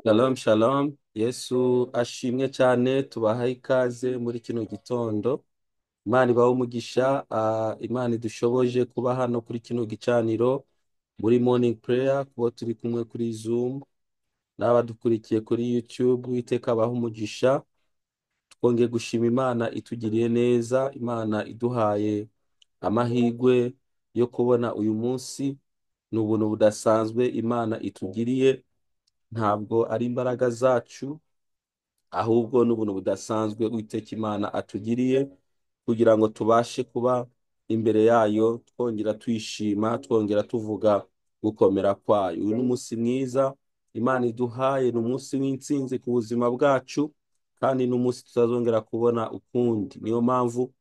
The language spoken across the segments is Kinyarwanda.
Shalom, shalom. Yesu ashimwe cyane, tubahaye ikaze muri kino gitondo. Imana ibahe umugisha, Imana idushoboje kuba hano kuri kino gicaniro muri morning prayer, kuba turi kumwe kuri Zoom n'abadukurikiye kuri YouTube. Uwiteka abahe umugisha. Twongeye gushima Imana itugiriye neza, Imana iduhaye amahirwe yo kubona uyu munsi. Ni ubuntu budasanzwe Imana itugiriye, ntabwo ari imbaraga zacu, ahubwo n'ubuntu budasanzwe Uwiteka Imana atugiriye kugira ngo tubashe kuba imbere yayo twongera tuyishima, twongera tuvuga gukomera kwayo. Uyu ni umunsi mwiza Imana iduhaye, ni umunsi w'intsinzi ku buzima bwacu, kandi ni umunsi tutazongera kubona ukundi. Niyo mpamvu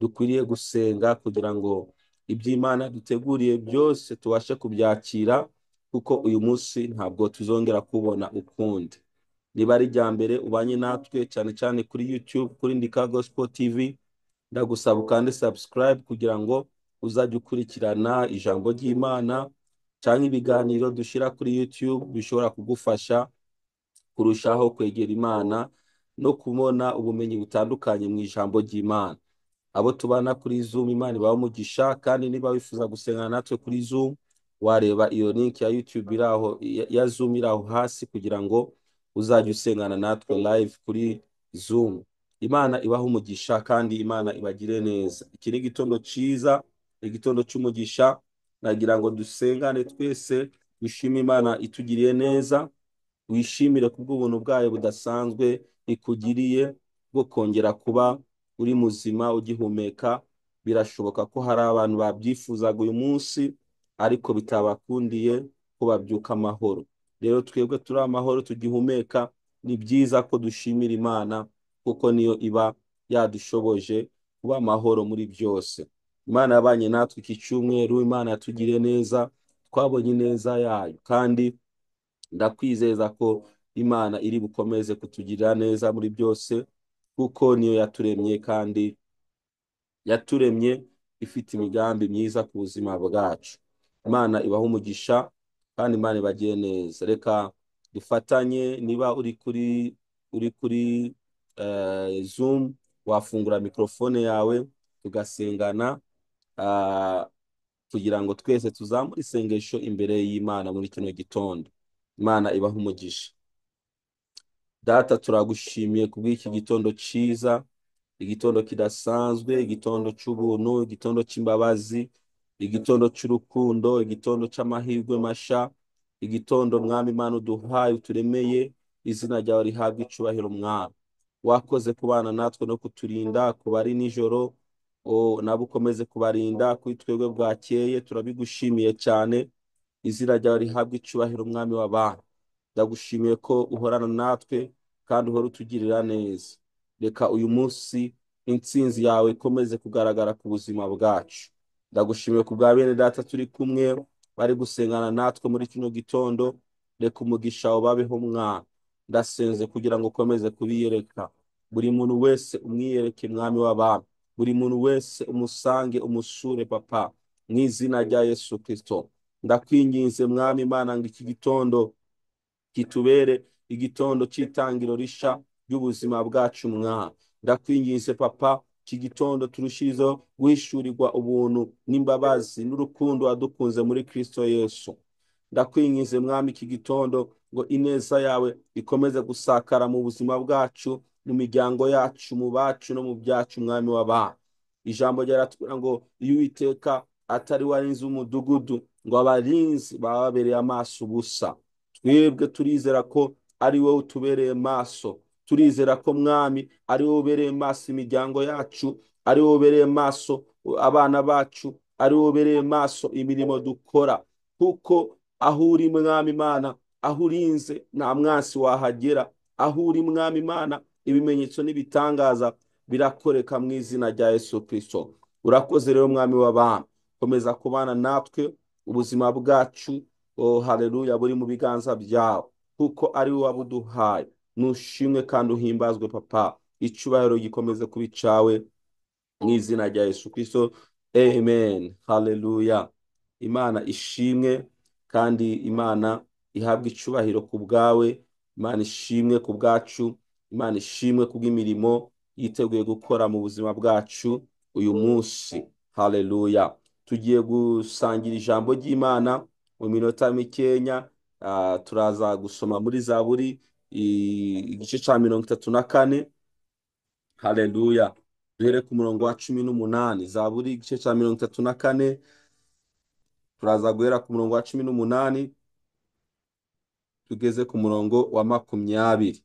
dukwiriye gusenga kugira ngo iby'Imana duteguriye byose tubashe kubyakira, kuko uyu munsi ntabwo tuzongera kubona ukundi. Niba ari irya mbere ubanye natwe cyane cyane kuri YouTube, kuri Ndika Gospel TV, ndagusaba ukande subscribe kugira ngo uzajye ukurikirana ijambo ry'Imana cyangwa ibiganiro dushyira kuri YouTube bishobora kugufasha kurushaho kwegera Imana no kubona ubumenyi butandukanye mu ijambo ry'Imana. Abo tubana kuri Zoom, Imana ibahe umugisha, kandi niba wifuza gusengana natwe kuri Zoom, wareba iyo link ya YouTube iraho ya Zoom iraho hasi kugira ngo uzajya usengana natwe live kuri Zoom. Imana ibahe umugisha kandi Imana ibagire neza. Iki ni igitondo cyiza, igitondo cy'umugisha. Nagira ngo dusengane twese, dushime Imana itugiriye neza, wishimire kubw'ubuntu bwayo budasanzwe ikugiriye bwo kongera kuba uri muzima ugihumeka. Birashoboka ko hari abantu babyifuzaga uyu munsi ariko bitabakundiye ko babyuka amahoro. Rero twebwe turi amahoro tugihumeka, ni byiza ko dushimira Imana kuko niyo iba yadushoboje kuba amahoro muri byose. Imana yabanye natwe iki cyumweru, Imana yatugiriye neza, twabonye ineza yayo, kandi ndakwizeza ko Imana iri bukomeze kutugirira neza muri byose, kuko niyo yaturemye, kandi yaturemye ifite imigambi myiza ku buzima bwacu. Imana ibahe umugisha kandi Imana ibagire neza. Reka dufatanye, niba uri kuri Zoom, wafungura mikrofone yawe tugasengana, kugira ngo twese tuzamure isengesho imbere y'Imana muri kino gitondo. Imana ibahe umugisha. Data, turagushimiye kubw'iki gitondo cyiza, igitondo kidasanzwe, igitondo cy'ubuntu, igitondo cy'imbabazi, igitondo cy'urukundo, igitondo cy'amahirwe masha, igitondo Mwami Imana uduhaye, uturemeye. Izina ryawe rihabwa icubahiro Mwami. Wakoze kubana natwe no kuturinda kuba ari nijoro, nabo ukomeze kubarinda kuri twebwe bwakeye, turabigushimiye cyane. Izina ryawe rihabwa icubahiro Mwami w'abantu. Ndagushimiye ko uhorana natwe kandi uhora utugirira neza. Reka uyu munsi intsinzi yawe ikomeze kugaragara ku buzima bwacu. Ndagushimiye ku bwa bene data turi kumwe bari gusengana natwe muri kino gitondo. Reka umugisha wawe babeho Mwami. Ndasenze kugira ngo ukomeze kubiyereka buri muntu wese, umwiyereke Mwami w'abantu. Buri muntu wese umusange, umusure Papa, mu izina rya Yesu Kristo. Ndakwinginze Mwami Imana ngo iki gitondo kitubere igitondo cy'itangiro risha ry'ubuzima bwacu Mwami. Ndakwinginze Papa, iki gitondo turushirizeho guhishurirwa ubuntu n'imbabazi n'urukundo wadukunze muri Kristo Yesu. Ndakwinginze Mwami, iki gitondo ngo ineza yawe ikomeze gusakara mu buzima bwacu, mu miryango yacu, mu bacu no mu byacu Mwami w'abantu. Ijambo ryaratubwira ngo iyo Uwiteka atari warinze umudugudu, ngo abarinzi baba babereye amaso ubusa. Twebwe turizera ko ari wowe utubereye maso. Turizera ko Mwami ari wowe ubereye maso imiryango yacu, ari wowe ubereye maso abana bacu, ari wowe ubereye maso imirimo dukora, kuko aho uri Mwami Imana, aho urinze nta mwansi wahagera. Aho uri Mwami Imana, ibimenyetso n'ibitangaza birakoreka mu izina rya Yesu Kristo. Urakoze rero Mwami w'abantu, komeza kubana natwe, ubuzima bwacu haleluya buri mu biganza byawe, kuko ari wowe wabuduhaye. Nushimwe kandi uhimbazwe Papa, icubahiro gikomeze kuba icawe mu izina rya Yesu Kristo, amen. Haleluya. Imana ishimwe kandi Imana ihabwa icubahiro ku bwawe Imana ishimwe ku bwacu, Imana ishimwe kubw'imirimo yiteguye gukora mu buzima bwacu uyu munsi. Haleluya. Tugiye gusangira ijambo ry'Imana mu minota mikenya. Turaza gusoma muri Zaburi igice ca 34. Haleluya. Duhere ku murongo wa 18. Zaburi igice ca 34, turaza guhera ku murongo wa 18 tugeze ku murongo wa 20.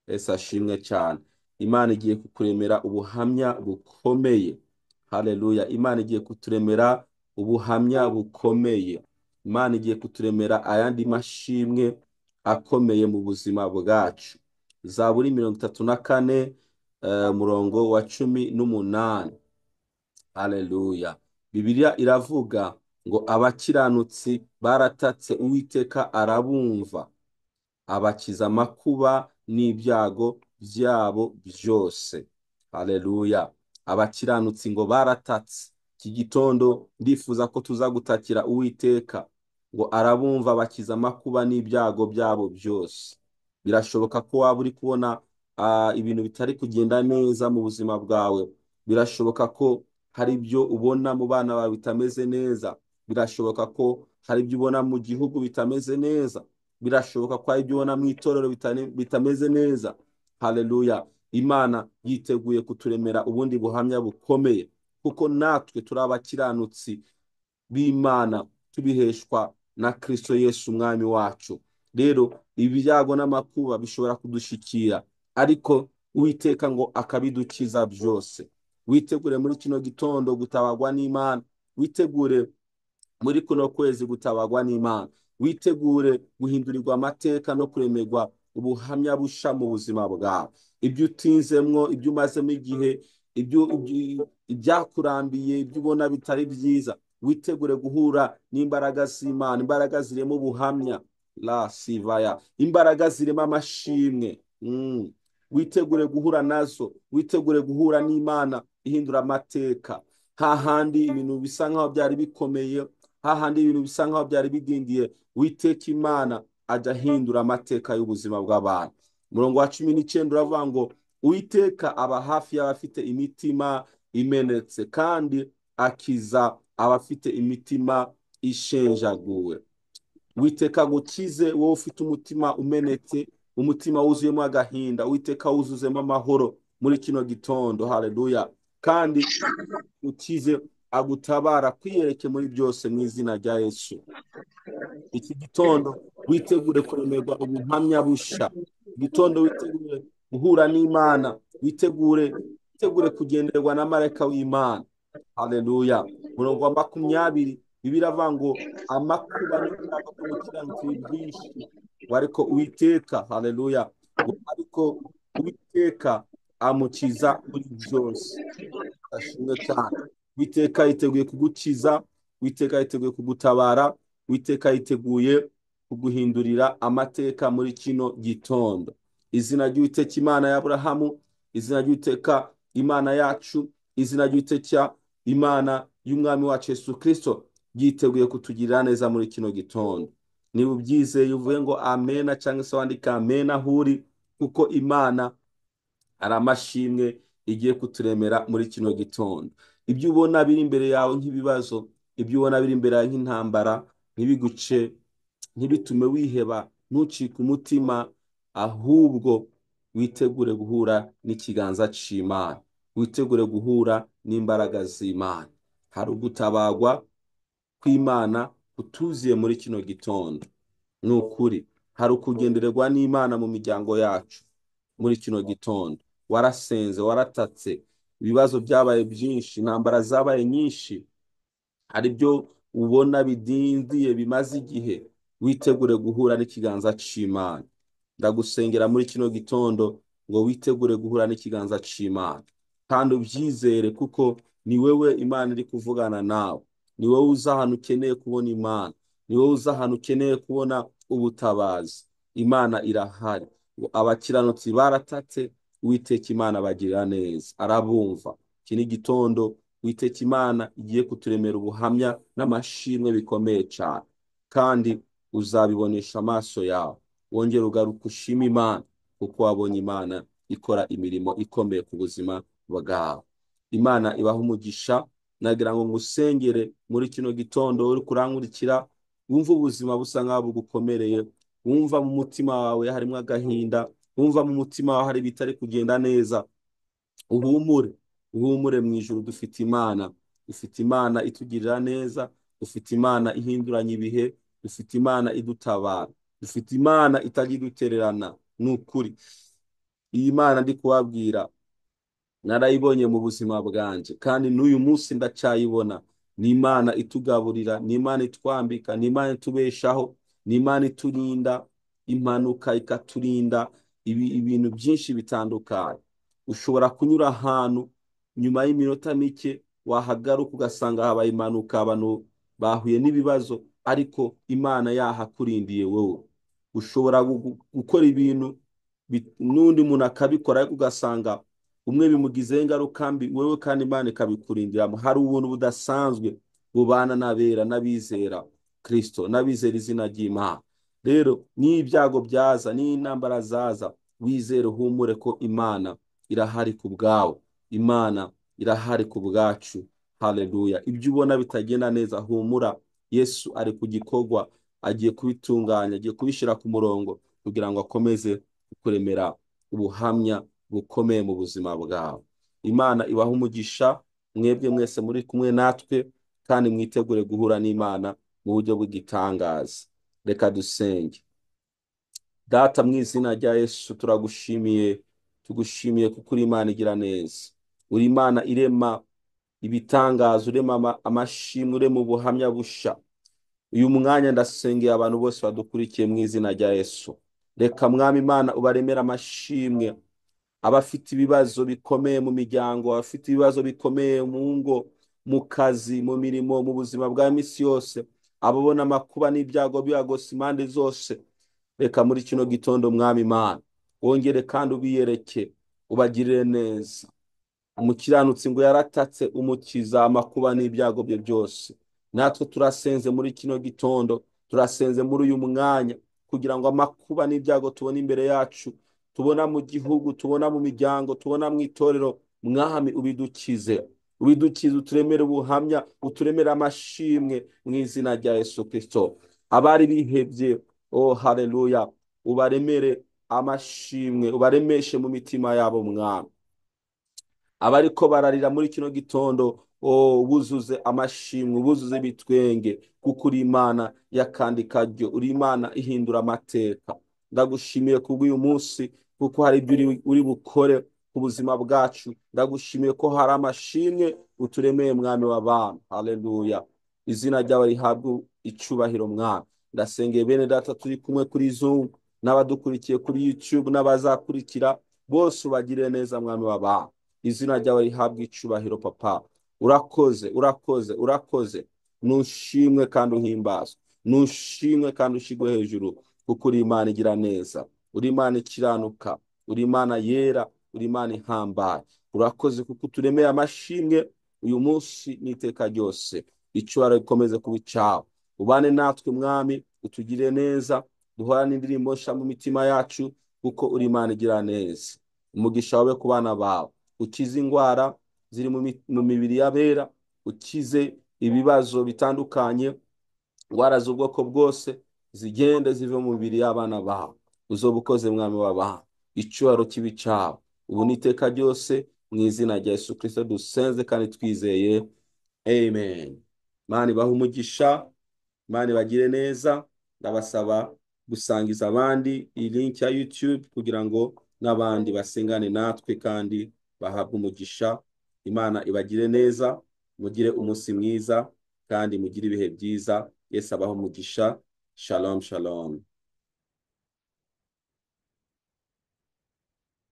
Yesu ashimwe cyane. Imana igiye kukuremera ubuhamya bukomeye. Haleluya. Imana igiye kuturemera ubuhamya bukomeye. Imana igiye kuturemera ayandi mashimwe akomeye mu buzima bwacu. Zaburi 34, murongo wa 18. Haleluya. Bibiliya iravuga ngo abakiranutsi baratatse, Uwiteka arabumva, abakiza amakuba n'ibyago byabo byose. Haleluya. Abakiranutsi ngo baratatse. Iki gitondo ndifuza ko tuza gutakira Uwiteka ngo arabumva, abakiza amakuba n'ibyago byabo byose. Birashoboka ko waba uri kubona ibintu bitari kugenda neza mu buzima bwawe. Birashoboka ko hari ibyo ubona mu bana bawe bitameze neza. Birashoboka ko hari ibyo ubona mu gihugu bitameze neza. Birashoboka ko hari ibyo ubona mu itorero bitameze neza. Haleluya. Imana yiteguye kuturemera ubundi buhamya bukomeye, kuko natwe turi abakiranutsi b'Imana, tubiheshwa na Kristo Yesu umwami wacu. Rero ibyago n'amakuba bishobora kudushikira, ariko Uwiteka ngo akabidukiza byose. Witegure muri kino gitondo gutabagwa n'Imana. Witegure muri kuno kwezi gutabagwa n'Imana. Witegure guhindurirwa amateka no kuremerwa ubuhamya busha mu buzima bwawe. Ibyo utinzemwo, ibyo umazemo igihe, ibyakurambiye, ibyo ubona bitari byiza, witegure guhura n'imbaraga z'Imana, imbaraga zirema ubuhamya, la sivaya, imbaraga zirema amashimwe. Witegure guhura nazo, witegure guhura n'Imana ihindura amateka. Hahandi ibintu bisa nkaho byari bikomeye, hahandi ibintu bisa nkaho byari bidindiye, Uwiteka Imana ajya ahindura amateka y'ubuzima bw'abantu. Murongo wa 19 uravuga ngo Uwiteka aba hafi y'abafite imitima imenetse, kandi akiza abafite imitima ishenjaguwe. Uwiteka gukize wowe ufite umutima umenetse, umutima wuzuyemo agahinda. Uwiteka wuzuzemo amahoro muri kino gitondo. Haleluya. Kandi ukize agutabara kwiyereke muri byose mu izina rya Yesu. Iki gitondo witegure kuremerwa ubuhamya busha. Gitondo witegure guhura n'Imana, witegure kugenderwa na marayika w'Imana. Haleluya. Murongo wa 20 Bibiliya iravuga ngo amakuba n'ibyago by'umukiranutsi byinshi, ariko Uwiteka, haleluya, ariko Uwiteka amukiza muri byose. Ashimwe cyane. Uwiteka yiteguye kugukiza, Uwiteka yiteguye kugutabara, Uwiteka yiteguye kuguhindurira amateka muri kino gitondo. Izina ry'Uwiteka Imana ya Aburahamu, izina ry'Uwiteka Imana yacu, izina ry'Uwiteka Imana y'umwami wacu Yesu Kristo yiteguye kutugirira neza muri kino gitondo. Niba ubyizeye uvuge ngo amena, cyangwa se wandika amena ahuri, kuko Imana ari amashimwe igiye kuturemera muri kino gitondo. Ibyo ubona biri imbere yawe nk'ibibazo, ibyo ubona biri imbere yawe nk'intambara, ntibiguce, ntibitume wiheba, ntucike umutima, ahubwo witegure guhura n'ikiganza c'Imana, witegure guhura n'imbaraga z'Imana. Hari ugutabagwa kw'Imana kutuziye muri kino gitondo. Ni ukuri, hari ukugendererwa n'Imana mu miryango yacu muri kino gitondo. Warasenze, waratatse, ibibazo byabaye byinshi, intambara zabaye nyinshi, hari ibyo ubona bidindiye bimaze igihe. Witegure guhura n'ikiganza c'Imana. Ndagusengera muri kino gitondo ngo witegure guhura n'ikiganza c'Imana, kandi ubyizere, kuko ni wewe Imana iri kuvugana nawe. Ni wowe uza ahantu ukeneye kubona Imana, ni wowe uza ahantu ukeneye kubona ubutabazi. Imana irahari. Abakiranutsi baratatse, Uwiteka Imana bagirira neza, arabumva. Iki ni gitondo Uwiteka Imana igiye kuturemera ubuhamya n'amashimwe bikomeye cyane, kandi uzabibonesha amaso yawe. wongere ugaruke ushime Imana kuko wabonye Imana ikora imirimo ikomeye ku buzima bwawe. Imana ibaha umugisha. Nagira ngo ngusengere muri kino gitondo uri kurankurikira, wumva ubuzima busa nk'aho bugukomereye, wumva mu mutima wawe harimo agahinda, wumva mu mutima wawe hari ibitari kugenda neza. Uhumure, uhumure, mu ijuru dufite Imana, dufite Imana itugirira neza, dufite Imana ihinduranya ibihe, dufite Imana idutabara, dufite Imana itajya idutererana. Ni ukuri iyi Mana ndi kubabwira narayibonye mu buzima bwanje, kandi n'uyu munsi ndacyayibona. Ni Imana itugaburira, ni Imana itwambika, ni Imana itubeshaho, ni Imana iturinda impanuka, ikaturinda ibintu byinshi bitandukanye. Ushobora kunyura ahantu nyuma y'iminota mike wahagaruka ugasanga habaye impanuka, abantu bahuye n'ibibazo, ariko Imana yahakurindiye wowe. Ushobora gukora ibintu n'undi muntu akabikora, ariko ugasanga umwe bimugizeho ingaruka mbi, wewe kandi Imana ikabikurindiramo. Hari ubuntu budasanzwe bubana n'abera, n'abizera Kristo, n'abizera izina ry'Imana. Rero n'ibyago byaza, n'intambara zaza, wizere, humure ko Imana irahari ku bwawe, Imana irahari ku bwacu. Haleluya. Ibyo ubona bitagenda neza, humura, Yesu ari ku gikorwa, agiye kubitunganya, agiye kubishyira ku murongo kugira ngo akomeze kukuremera ubuhamya bukomeye mu buzima bwawe. Imana ibaha umugisha, mwebwe mwese muri kumwe natwe, kandi mwitegure guhura n'Imana mu buryo bw'igitangaza. Reka dusenge. Data, mu izina rya Yesu turagushimiye, tugushimiye kuko uri Imana igira neza, uri Imana irema ibitangaza, urema amashimwe, urema ubuhamya busha. Uyu mwanya ndasengeye abantu bose badukurikiye mu izina rya Yesu. Reka Mwami Imana ubaremera amashimwe, abafite ibibazo bikomeye mu miryango, abafite ibibazo bikomeye mu ngo, mu kazi, mu mirimo, mu buzima bwa misi yose, ababona amakuba n'ibyago bibagose impande zose. Reka muri kino gitondo Mwami Imana wongere kandi ubiyereke, ubagirire neza. Umukiranutsi ngo yaratatse umukiza amakuba n'ibyago bye byose. Natwe turasenze muri kino gitondo, turasenze muri uyu mwanya kugira ngo amakuba n'ibyago tubona imbere yacu, tubona mu gihugu, tubona mu miryango, tubona mu itorero, Mwami ubidukize, ubidukize, uturemere ubuhamya, uturemere amashimwe mu izina rya Yesu Kristo. Abari bihebye, oh haleluya, ubaremere amashimwe, ubaremeshe mu mitima yabo Mwami. Abariko bararira muri kino gitondo, buzuze amashimwe, buzuze ibitwenge, kuko uri Imana y'akandi karyo, uri Imana ihindura amateka. Ndagushimiye kubw'uyu munsi, kuko hari ibyo uri bukore ku buzima bwacu. Ndagushimiye ko hari amashimwe uturemeye Mwami w'abantu. Haleluya. Izina ryawe rihabwe icubahiro Mwami. Ndasengeye bene data turi kumwe kuri Zoom, n'abadukurikiye kuri YouTube, n'abazakurikira bose, ubagire neza Mwami w'abantu. Izina ryawe rihabwe icubahiro Papa. Urakoze, urakoze, urakoze. Nushimwe kandi uhimbazwe, nushimwe kandi ushigwe hejuru, kuko uri Imana igira neza, uri Imana ikiranuka, uri Imana yera, uri Imana ihambaye. Urakoze kuko uturemeye amashimwe uyu munsi n'iteka ryose. Icubahiro gikomeze kuba icawe. Ubane natwe Mwami, utugire neza, duhorane indirimbo nsha mu mitima yacu, kuko uri Imana igira neza. Umugisha wawe ku bana bawe, ukize indwara ziri mu mibiri y'abera, ukize ibibazo bitandukanye, indwara z'ubwoko bwose zigende zive mu mibiri y'abana bawe. Uzoba ukoze Mwami w'abantu, icubahiro kibe icawe ubu n'iteka ryose, mu izina rya Yesu Kristo dusenze kandi twizeye, amen. Imana ibahe umugisha, Imana ibagire neza. Ndabasaba gusangiza abandi iyi link ya YouTube kugira ngo n'abandi basengane natwe kandi bahabwe umugisha. Imana ibagire neza, mugire umunsi mwiza kandi mugire ibihe byiza. Yesu abahe umugisha. Shalom, shalom.